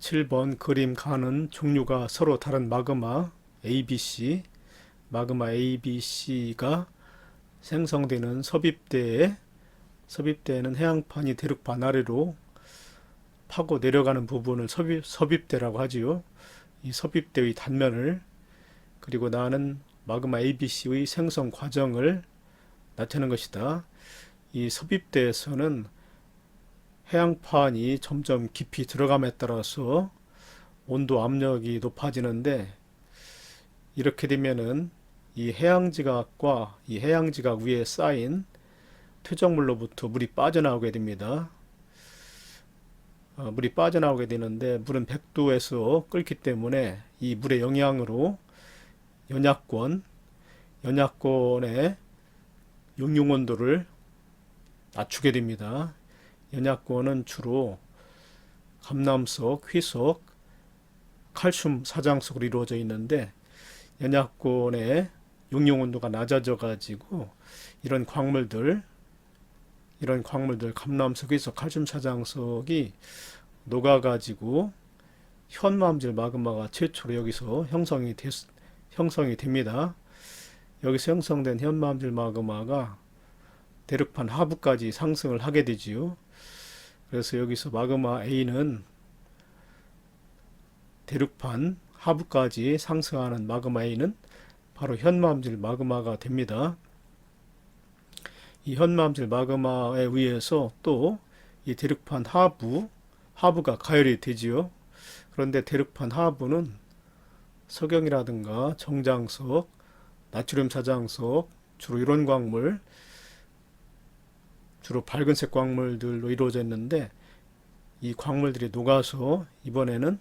7번 그림 가는 종류가 서로 다른 마그마 ABC, 마그마 ABC가 생성되는 섭입대에는 해양판이 대륙판 아래로 파고 내려가는 부분을 섭입대라고 하지요. 이 섭입대의 단면을 그리고 나는 마그마 ABC의 생성 과정을 나타내는 것이다. 이 섭입대에서는 해양판이 점점 깊이 들어감에 따라서 온도 압력이 높아지는데, 이렇게 되면은 이 해양지각과 이 해양지각 위에 쌓인 퇴적물로부터 물이 빠져나오게 됩니다. 물이 빠져나오게 되는데, 물은 100도에서 끓기 때문에 이 물의 영향으로 연약권의 용융 온도를 낮추게 됩니다. 연약권은 주로 감남석, 희석, 칼슘 사장석으로 이루어져 있는데, 연약권의 용융 온도가 낮아져 가지고 이런 광물들 감남석, 희석, 칼슘 사장석이 녹아 가지고 현마음질 마그마가 최초로 여기서 형성이 됩니다. 여기서 형성된 현마음질 마그마가 대륙판 하부까지 상승을 하게 되지요. 그래서 여기서 마그마 A는 대륙판 하부까지 상승하는 마그마 A는 바로 현마음질 마그마가 됩니다. 이 현마음질 마그마에 의해서 또 이 대륙판 하부가 가열이 되지요. 그런데 대륙판 하부는 석영이라든가 정장석, 나트륨 사장석, 주로 이런 광물, 주로 밝은색 광물들로 이루어져 있는데, 이 광물들이 녹아서 이번에는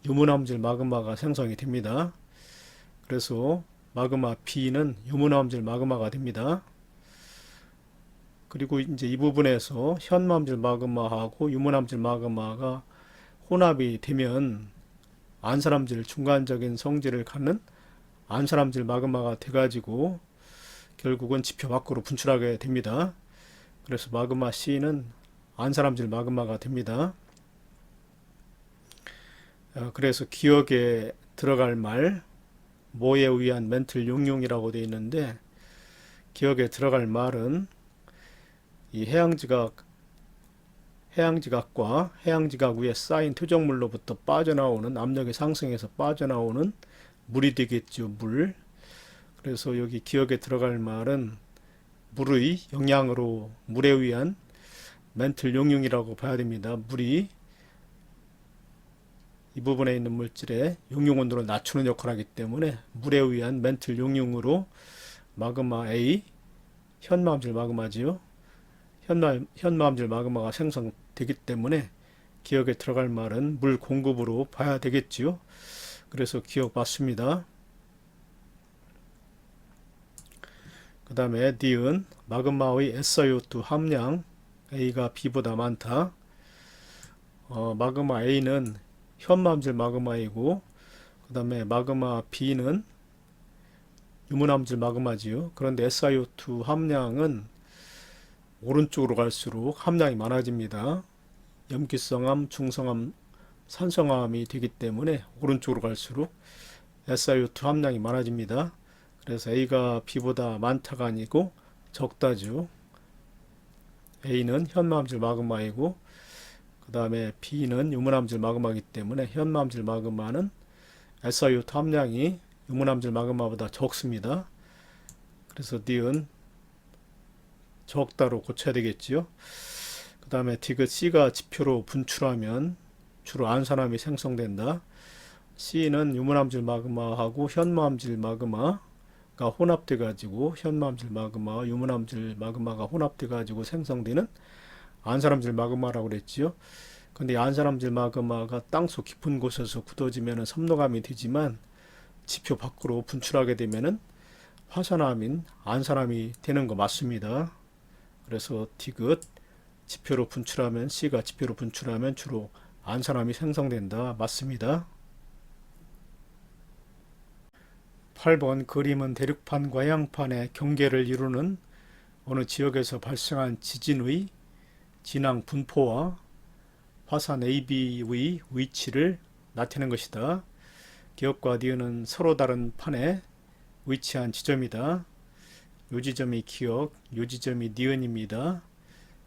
유문암질 마그마가 생성이 됩니다. 그래서 마그마 B는 유문암질 마그마가 됩니다. 그리고 이제 이 부분에서 현마암질 마그마하고 유문암질 마그마가 혼합이 되면 안산암질, 중간적인 성질을 갖는 안산암질 마그마가 돼가지고 결국은 지표 밖으로 분출하게 됩니다. 그래서 마그마 C는 안산암질 마그마가 됩니다. 그래서 기억에 들어갈 말, 뭐에 의한 멘틀 용융이라고 되어 있는데, 기억에 들어갈 말은 이 해양지각과 해양지각 위에 쌓인 퇴적물로부터 빠져나오는, 압력이 상승해서 빠져나오는 물이 되겠죠. 물. 그래서 여기 기억에 들어갈 말은 물의 영향으로 물에 의한 멘틀 용융이라고 봐야 됩니다. 물이 이 부분에 있는 물질의 용융 온도를 낮추는 역할을 하기 때문에 물에 의한 멘틀 용융으로 마그마 A, 현마음질 마그마지요. 현마음질 마그마가 생성되기 때문에 기억에 들어갈 말은 물 공급으로 봐야 되겠지요. 그래서 기억 맞습니다. 그 다음에 D은 마그마의 SiO2 함량 A가 B보다 많다. 마그마 A는 현마음질 마그마이고, 그 다음에 마그마 B는 유문암질 마그마지요. 그런데 SiO2 함량은 오른쪽으로 갈수록 함량이 많아집니다. 염기성암, 중성암, 산성암이 되기 때문에 오른쪽으로 갈수록 SiO2 함량이 많아집니다. 그래서 A가 B보다 많다가 아니고 적다죠. A는 현마음질 마그마이고, 그 다음에 B는 유문암질 마그마이기 때문에 현마음질 마그마는 SiO2 함량이 유문암질 마그마보다 적습니다. 그래서 D은 적다로 고쳐야 되겠지요. 그 다음에 디귿 C가 지표로 분출하면 주로 안산암이 생성된다. C는 유문암질 마그마하고 현마암질 마그마가 혼합돼 가지고, 현마암질 마그마와 유문암질 마그마가 혼합돼 가지고 생성되는 안산암질 마그마라고 그랬지요. 근데 안산암질 마그마가 땅속 깊은 곳에서 굳어지면 섬노감이 되지만 지표 밖으로 분출하게 되면은 화산암인 안산암이 되는 거 맞습니다. 그래서 디귿 지표로 분출하면, C가 지표로 분출하면 주로 안산암이 생성된다. 맞습니다. 8번 그림은 대륙판과 해양판의 경계를 이루는 어느 지역에서 발생한 지진의 진앙 분포와 화산 AB의 위치를 나타내는 것이다. 기역과 니은은 서로 다른 판에 위치한 지점이다. 요 지점이 기역, 요 지점이 니은입니다.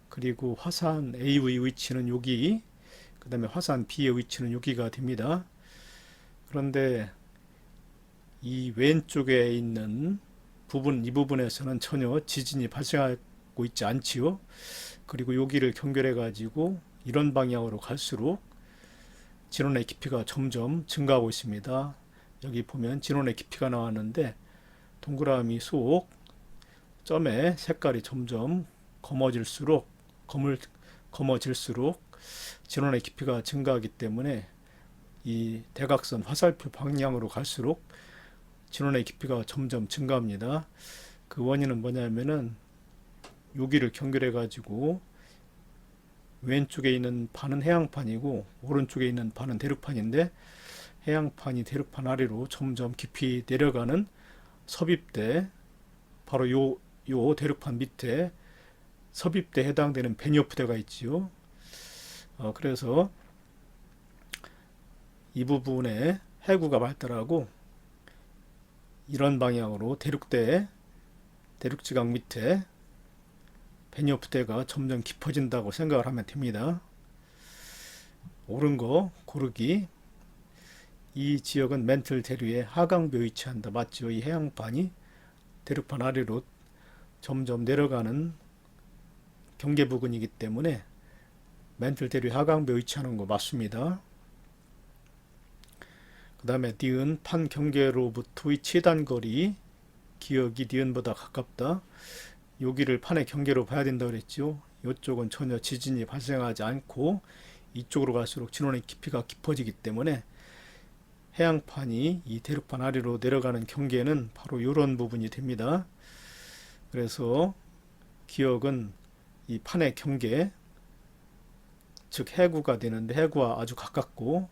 그리고 화산 A의 위치는 여기, 그 다음에 화산 B의 위치는 여기가 됩니다. 그런데 이 왼쪽에 있는 부분, 이 부분에서는 전혀 지진이 발생하고 있지 않지요. 그리고 여기를 경계해 가지고 이런 방향으로 갈수록 진원의 깊이가 점점 증가하고 있습니다. 여기 보면 진원의 깊이가 나왔는데 동그라미 속 점의 색깔이 점점 검어질수록 진원의 깊이가 증가하기 때문에 이 대각선 화살표 방향으로 갈수록 진원의 깊이가 점점 증가합니다. 그 원인은 뭐냐면은 여기를 경계해 가지고 왼쪽에 있는 판은 해양판이고 오른쪽에 있는 판은 대륙판인데 해양판이 대륙판 아래로 점점 깊이 내려가는 섭입대, 바로 요 대륙판 밑에 섭입대에 해당되는 베니어프대가 있지요. 그래서 이 부분에 해구가 발달하고 이런 방향으로 대륙지각 밑에 베니어프대가 점점 깊어진다고 생각을 하면 됩니다. 옳은 거 고르기. 이 지역은 멘틀 대류의 하강부에 위치한다. 맞죠? 이 해양판이 대륙판 아래로 점점 내려가는 경계 부근이기 때문에 멘틀 대류 하강부에 위치하는 거 맞습니다. 그 다음에 니은 판 경계로부터의 치단거리, 기역이 니은보다 가깝다. 여기를 판의 경계로 봐야 된다고 그랬죠. 이쪽은 전혀 지진이 발생하지 않고 이쪽으로 갈수록 진원의 깊이가 깊어지기 때문에 해양판이 이 대륙판 아래로 내려가는 경계는 바로 이런 부분이 됩니다. 그래서 기역은 이 판의 경계, 즉 해구가 되는데 해구와 아주 가깝고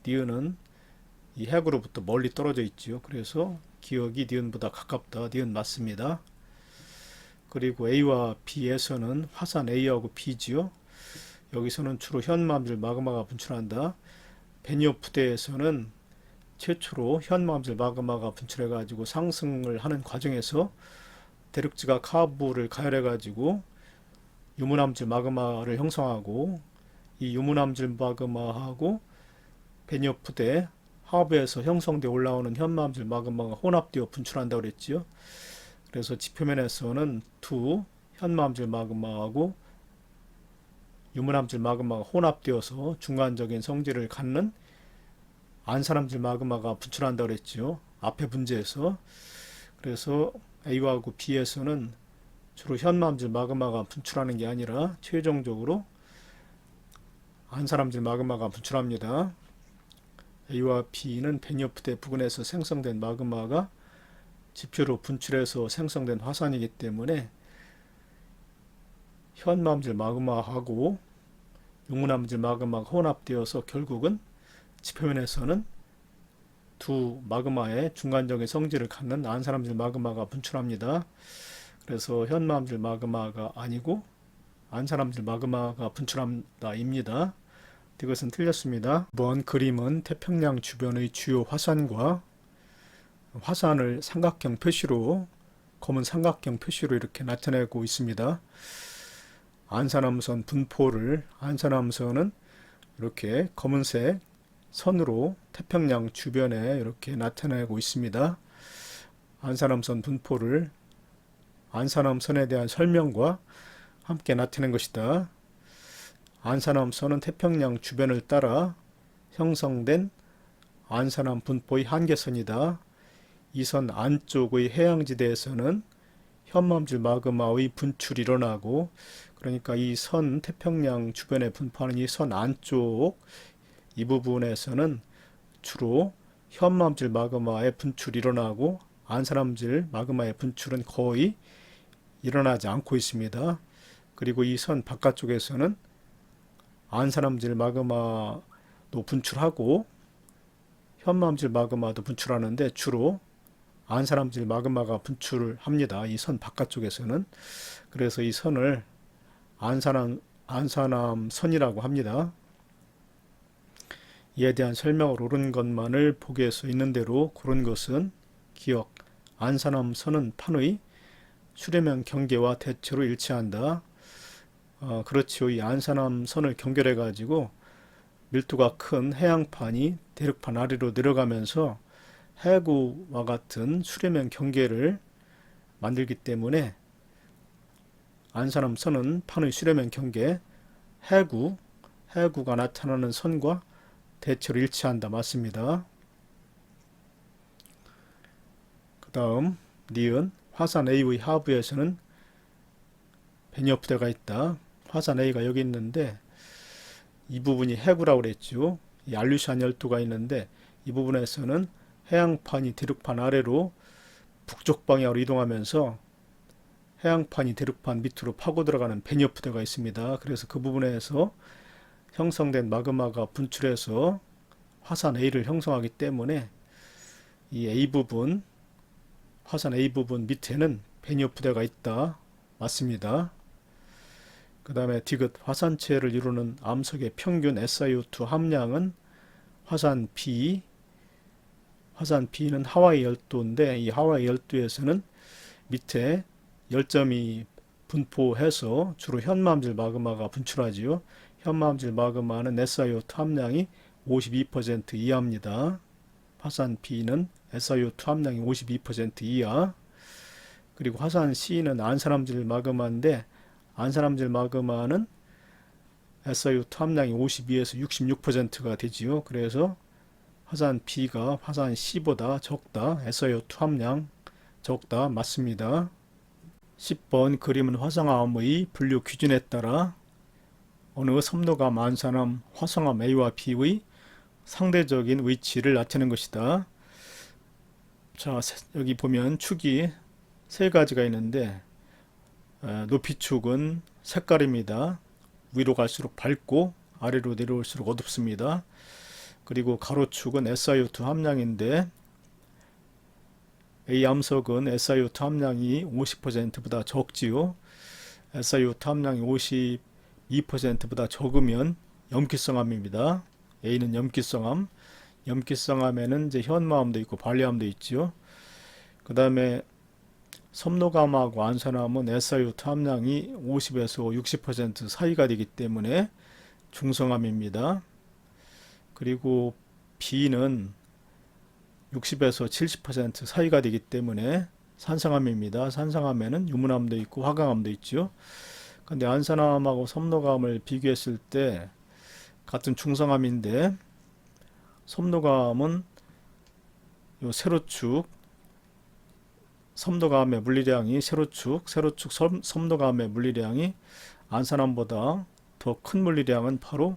니은은 이 해구로부터 멀리 떨어져 있죠. 그래서 기역이 니은보다 가깝다. 니은 맞습니다. 그리고 A와 B에서는 화산 A하고 B지요. 여기서는 주로 현마암질 마그마가 분출한다. 베니어프대에서는 최초로 현마암질 마그마가 분출해 가지고 상승을 하는 과정에서 대륙지각 카브를 가열해 가지고 유문암질 마그마를 형성하고 이 유문암질 마그마하고 베니어프대 하부에서 형성되어 올라오는 현마암질 마그마가 혼합되어 분출한다고 그랬지요. 그래서 지표면에서는 두 현마암질 마그마하고 유문암질 마그마가 혼합되어서 중간적인 성질을 갖는 안산암질 마그마가 분출한다고 그랬죠. 앞에 문제에서. 그래서 A하고 B에서는 주로 현마암질 마그마가 분출하는 게 아니라 최종적으로 안산암질 마그마가 분출합니다. A와 B는 베니어프대 부근에서 생성된 마그마가 지표로 분출해서 생성된 화산이기 때문에 현마암질 마그마하고 유문암질 마그마가 혼합되어서 결국은 지표면에서는 두 마그마의 중간적인 성질을 갖는 안산암질 마그마가 분출합니다. 그래서 현마암질 마그마가 아니고 안산암질 마그마가 분출한다입니다. 이것은 틀렸습니다. 이번 그림은 태평양 주변의 주요 화산과 화산을 삼각형 표시로, 검은 삼각형 표시로 이렇게 나타내고 있습니다. 안산암선 분포를, 안산암선은 이렇게 검은색 선으로 태평양 주변에 이렇게 나타내고 있습니다. 안산암선 분포를 안산암선에 대한 설명과 함께 나타낸 것이다. 안산암선은 태평양 주변을 따라 형성된 안산암 분포의 한계선이다. 이 선 안쪽의 해양지대에서는 현마암질 마그마의 분출이 일어나고, 그러니까 이 선 태평양 주변에 분포하는 이 선 안쪽 이 부분에서는 주로 현마암질 마그마의 분출이 일어나고 안산암질 마그마의 분출은 거의 일어나지 않고 있습니다. 그리고 이 선 바깥쪽에서는 안산암질 마그마도 분출하고 현마암질 마그마도 분출하는데 주로 안산암질 마그마가 분출을 합니다. 이 선 바깥쪽에서는. 그래서 이 선을 안산암 선이라고 합니다. 이에 대한 설명을 옳은 것만을 보기에서 있는 대로 고른 것은 기억, 안산암 선은 판의 수렴형 경계와 대체로 일치한다. 그렇지요. 이 안산암 선을 경결해 가지고 밀도가 큰 해양판이 대륙판 아래로 내려가면서 해구와 같은 수렴형 경계를 만들기 때문에 안산암 선은 판의 수렴형 경계, 해구가 나타나는 선과 대체로 일치한다. 맞습니다. 그 다음 니은 화산 A의 하부에서는 베니어프대가 있다. 화산 A가 여기 있는데 이 부분이 해구라고 그랬죠. 이 알류시안 열도가 있는데 이 부분에서는 해양판이 대륙판 아래로 북쪽 방향으로 이동하면서 해양판이 대륙판 밑으로 파고 들어가는 베니어프대가 있습니다. 그래서 그 부분에서 형성된 마그마가 분출해서 화산 A를 형성하기 때문에 이 A 부분, 화산 A 부분 밑에는 베니어프대가 있다. 맞습니다. 그 다음에 디귿 화산체를 이루는 암석의 평균 SiO2 함량은 화산 B는 하와이 열도인데 이 하와이 열도에서는 밑에 열점이 분포해서 주로 현마암질 마그마가 분출하지요. 현마암질 마그마는 SiO2 함량이 52% 이하입니다. 화산 B는 SiO2 함량이 52% 이하. 그리고 화산 C는 안산암질 마그마인데 안산암질 마그마는 SiO2 함량이 52에서 66%가 되지요. 그래서 화산 B가 화산 C보다 적다. SiO2 함량 적다. 맞습니다. 10번 그림은 화성암의 분류 기준에 따라 어느 섬노감 안산암 화성암 A와 B의 상대적인 위치를 나타내는 것이다. 자, 여기 보면 축이 세 가지가 있는데 높이축은 색깔입니다. 위로 갈수록 밝고 아래로 내려올수록 어둡습니다. 그리고 가로축은 SiO2 함량인데 A 암석은 SiO2 함량이 50%보다 적지요. SiO2 함량이 52%보다 적으면 염기성암입니다. A는 염기성암. 염기성암에는 이제 현마암도 있고 발리암도 있죠. 그 다음에 섬노감하고 안산암은 SiO2 함량이 50에서 60% 사이가 되기 때문에 중성암입니다. 그리고 B는 60에서 70% 사이가 되기 때문에 산성암입니다. 산성암에는 유문암도 있고 화강암도 있죠. 근데 안산암하고 섬노감을 비교했을 때 같은 중성암인데 섬노감은 요 세로축 섬노감의 물리량이 세로축 섬노감의 물리량이 안산암보다 더 큰 물리량은 바로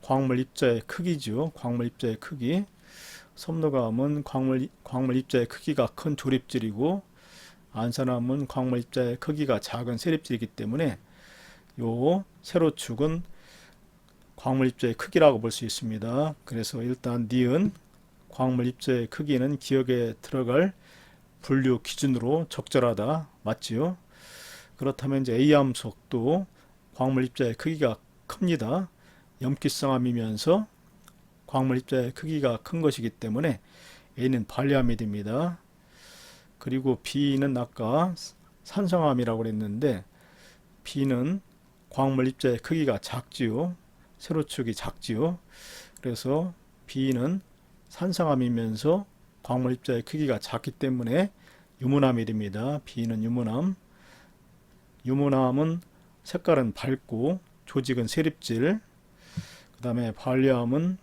광물 입자의 크기죠. 광물 입자의 크기. 섬노감은 광물 입자의 크기가 큰 조립질이고 안산암은 광물 입자의 크기가 작은 세립질이기 때문에 요 세로축은 광물 입자의 크기라고 볼 수 있습니다. 그래서 일단 니은 광물 입자의 크기는 기억에 들어갈 분류 기준으로 적절하다. 맞지요? 그렇다면 이제 A암석도 광물 입자의 크기가 큽니다. 염기성암이면서 광물 입자의 크기가 큰 것이기 때문에 A는 발리암이 됩니다. 그리고 B는 아까 산성암이라고 그랬는데 B는 광물 입자의 크기가 작지요. 세로축이 작지요. 그래서 B는 산성암이면서 광물 입자의 크기가 작기 때문에 유문암이 됩니다. B는 유문암. 유문암은 색깔은 밝고 조직은 세립질. 그 다음에 발리암은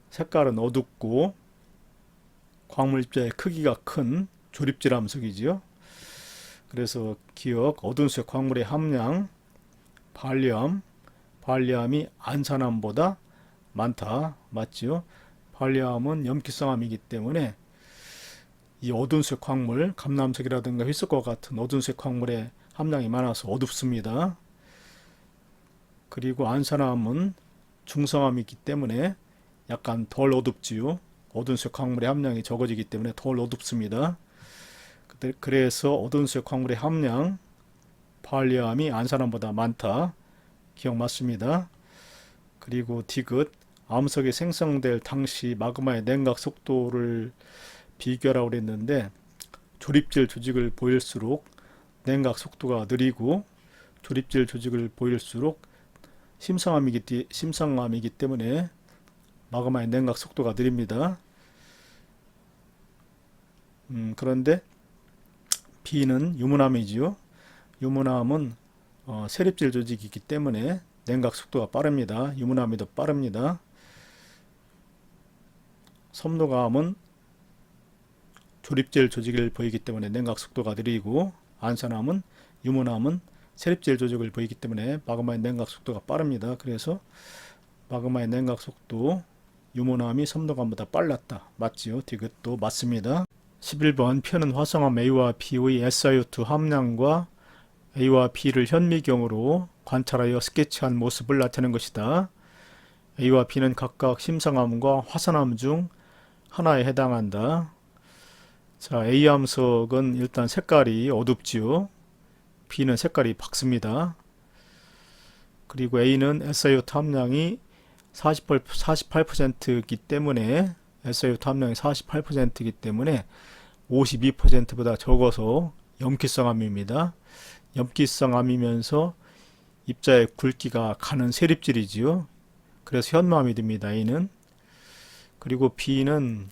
색깔은 어둡고 광물 입자의 크기가 큰 조립질 암석이지요. 그래서 기억 어두운색 광물의 함량 발리암이 안산암보다 많다. 맞지요? 발리암은 염기성암이기 때문에 이 어두운색 광물, 감남색이라든가 희석과 같은 어두운색 광물의 함량이 많아서 어둡습니다. 그리고 안산암은 중성암이기 때문에 약간 덜 어둡지요. 어두운색 광물의 함량이 적어지기 때문에 덜 어둡습니다. 그래서 어두운색 광물의 함량 발리암이 안산암보다 많다. 기억 맞습니다. 그리고 디귿 암석이 생성될 당시 마그마의 냉각 속도를 비교하라고 그랬는데, 조립질 조직을 보일수록 냉각 속도가 느리고, 조립질 조직을 보일수록 심성암이기 때문에 마그마의 냉각 속도가 느립니다. 그런데 B는 유문암이지요. 유문암은 세립질 조직이기 때문에 냉각 속도가 빠릅니다. 유문암이 더 빠릅니다. 섬노감은 조립질 조직을 보이기 때문에 냉각 속도가 느리고, 안산암은 유문암은 세립질 조직을 보이기 때문에 마그마의 냉각 속도가 빠릅니다. 그래서 마그마의 냉각 속도 유문암이 섬노감보다 빨랐다. 맞지요? 디귿도 맞습니다. 11번 표는 화성암 A와 B의 SiO2 함량과 A와 B를 현미경으로 관찰하여 스케치한 모습을 나타낸 것이다. A와 B는 각각 심성암과 화산암 중 하나에 해당한다. 자, A 암석은 일단 색깔이 어둡지요. B는 색깔이 밝습니다. 그리고 A는 SiO2 함량이 48%이기 때문에 SiO2 함량이 48%이기 때문에 52%보다 적어서 염기성암입니다. 염기성암이면서 입자의 굵기가 가는 세립질이지요. 그래서 현무암이 됩니다. A는. 그리고 B는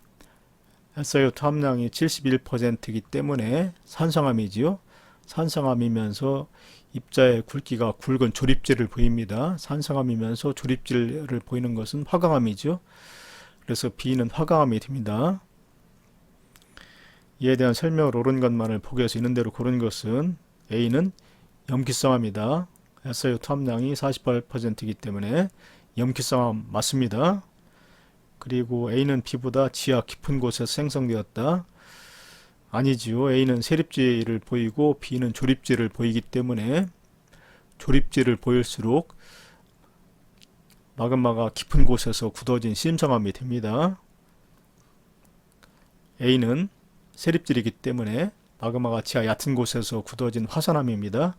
SiO2 함량이 71%이기 때문에 산성암이지요. 산성암이면서 입자의 굵기가 굵은 조립질을 보입니다. 산성암이면서 조립질을 보이는 것은 화강암이죠. 그래서 B는 화강암이 됩니다. 이에 대한 설명을 옳은 것만을 보기에서 있는 대로 고른 것은 A는 염기성암이다. SiO2 함량이 48%이기 때문에 염기성암 맞습니다. 그리고 A는 B보다 지하 깊은 곳에서 생성되었다. 아니지요. A는 세립질을 보이고 B는 조립질을 보이기 때문에 조립질을 보일수록 마그마가 깊은 곳에서 굳어진 심성암이 됩니다. A는 세립질이기 때문에 마그마가 지하 얕은 곳에서 굳어진 화산암입니다.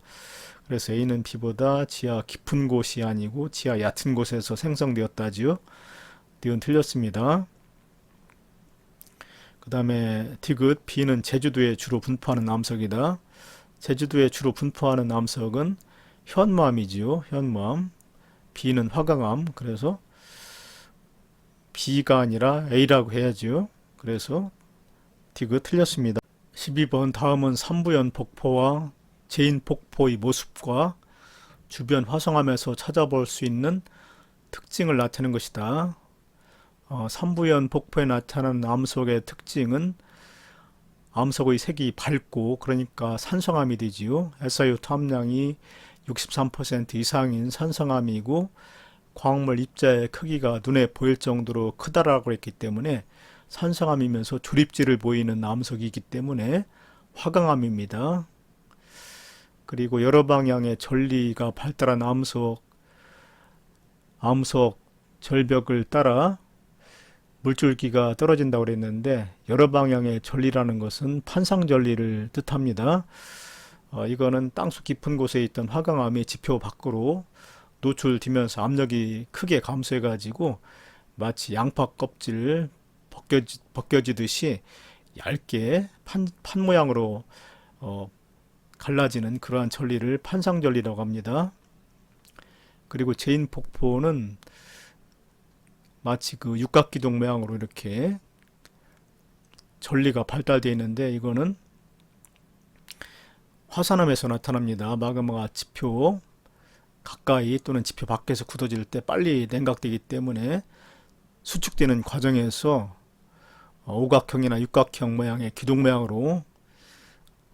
그래서 A는 B보다 지하 깊은 곳이 아니고 지하 얕은 곳에서 생성되었다지요. D는 틀렸습니다. 그 다음에 디귿 B는 제주도에 주로 분포하는 암석이다. 제주도에 주로 분포하는 암석은 현무암이지요. 현무암. B는 화강암. 그래서 B가 아니라 A라고 해야지요. 그래서 디귿 틀렸습니다. 12번 다음은 삼부연 폭포와 제인 폭포의 모습과 주변 화성암에서 찾아볼 수 있는 특징을 나타내는 것이다. 삼부연 폭포에 나타나는 암석의 특징은 암석의 색이 밝고 그러니까 산성암이 되지요. SiO2 함량이 63% 이상인 산성암이고 광물 입자의 크기가 눈에 보일 정도로 크다라고 했기 때문에 산성암이면서 조립질을 보이는 암석이기 때문에 화강암입니다. 그리고 여러 방향의 전리가 발달한 암석 절벽을 따라 물줄기가 떨어진다고 그랬는데 여러 방향의 전리라는 것은 판상전리를 뜻합니다. 이거는 땅속 깊은 곳에 있던 화강암이 지표 밖으로 노출되면서 압력이 크게 감소해 가지고 마치 양파 껍질 벗겨지듯이 얇게 판 모양으로 갈라지는 그러한 전리를 판상전리라고 합니다. 그리고 제인 폭포는 마치 그 육각기둥 모양으로 이렇게 전리가 발달되어 있는데 이거는 화산암에서 나타납니다. 마그마가 지표 가까이 또는 지표 밖에서 굳어질 때 빨리 냉각되기 때문에 수축되는 과정에서 오각형이나 육각형 모양의 기둥 모양으로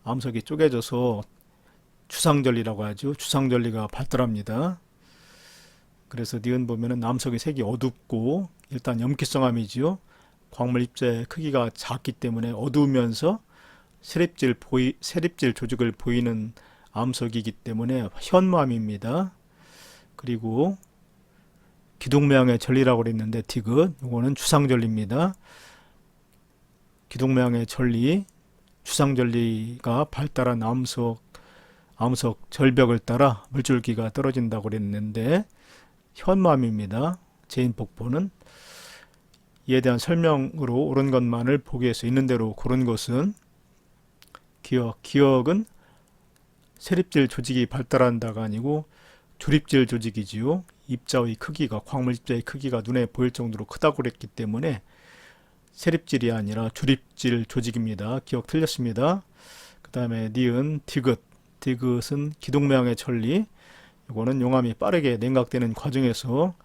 암석이 쪼개져서 주상전리라고 하죠. 주상전리가 발달합니다. 그래서 니은 보면은 암석의 색이 어둡고 일단 염기성암이지요. 광물 입자의 크기가 작기 때문에 어두우면서 세립질 조직을 보이는 암석이기 때문에 현무암입니다. 그리고 기둥 모양의 전리라고 그랬는데 디귿 이거는 주상전리입니다. 기둥 모양의 전리, 주상전리가 발달한 암석 절벽을 따라 물줄기가 떨어진다고 그랬는데 현무암입니다. 제인폭포는 이에 대한 설명으로 옳은 것만을 보기위해서 있는 대로 고른 것은 기억은 세립질 조직이 발달한다가 아니고 조립질 조직이지요. 입자의 크기가 광물 입자의 크기가 눈에 보일 정도로 크다고 그랬기 때문에 세립질이 아니라 조립질 조직입니다. 기억 틀렸습니다. 그 다음에 니은 디귿은 기동모양의 천리. 이거는 용암이 빠르게 냉각되는 과정에서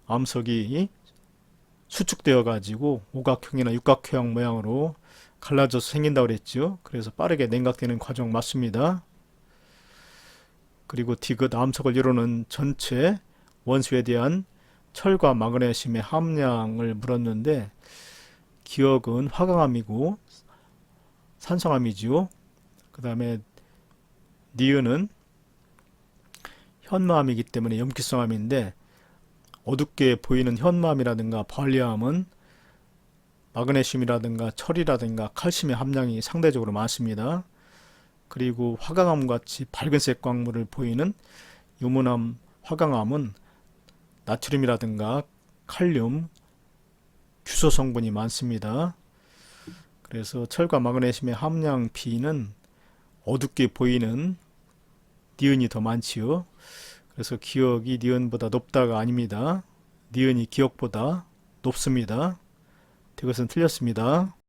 암석이 수축되어 가지고 오각형이나 육각형 모양으로 갈라져서 생긴다고 그랬죠. 그래서 빠르게 냉각되는 과정 맞습니다. 그리고 디귿 암석을 이루는 전체 원소에 대한 철과 마그네슘의 함량을 물었는데 기억은 화강암이고 산성암이지요. 그 다음에 니은은 현마암이기 때문에 염기성암인데 어둡게 보이는 현마암이라든가 발리암은 마그네슘이라든가 철이라든가 칼슘의 함량이 상대적으로 많습니다. 그리고 화강암 같이 밝은색 광물을 보이는 유문암, 화강암은 나트륨이라든가 칼륨, 규소 성분이 많습니다. 그래서 철과 마그네슘의 함량 비는 어둡게 보이는 니은이 더 많지요. 그래서 기억이 니은보다 높다가 아닙니다. 니은이 기억보다 높습니다. 이것은 틀렸습니다.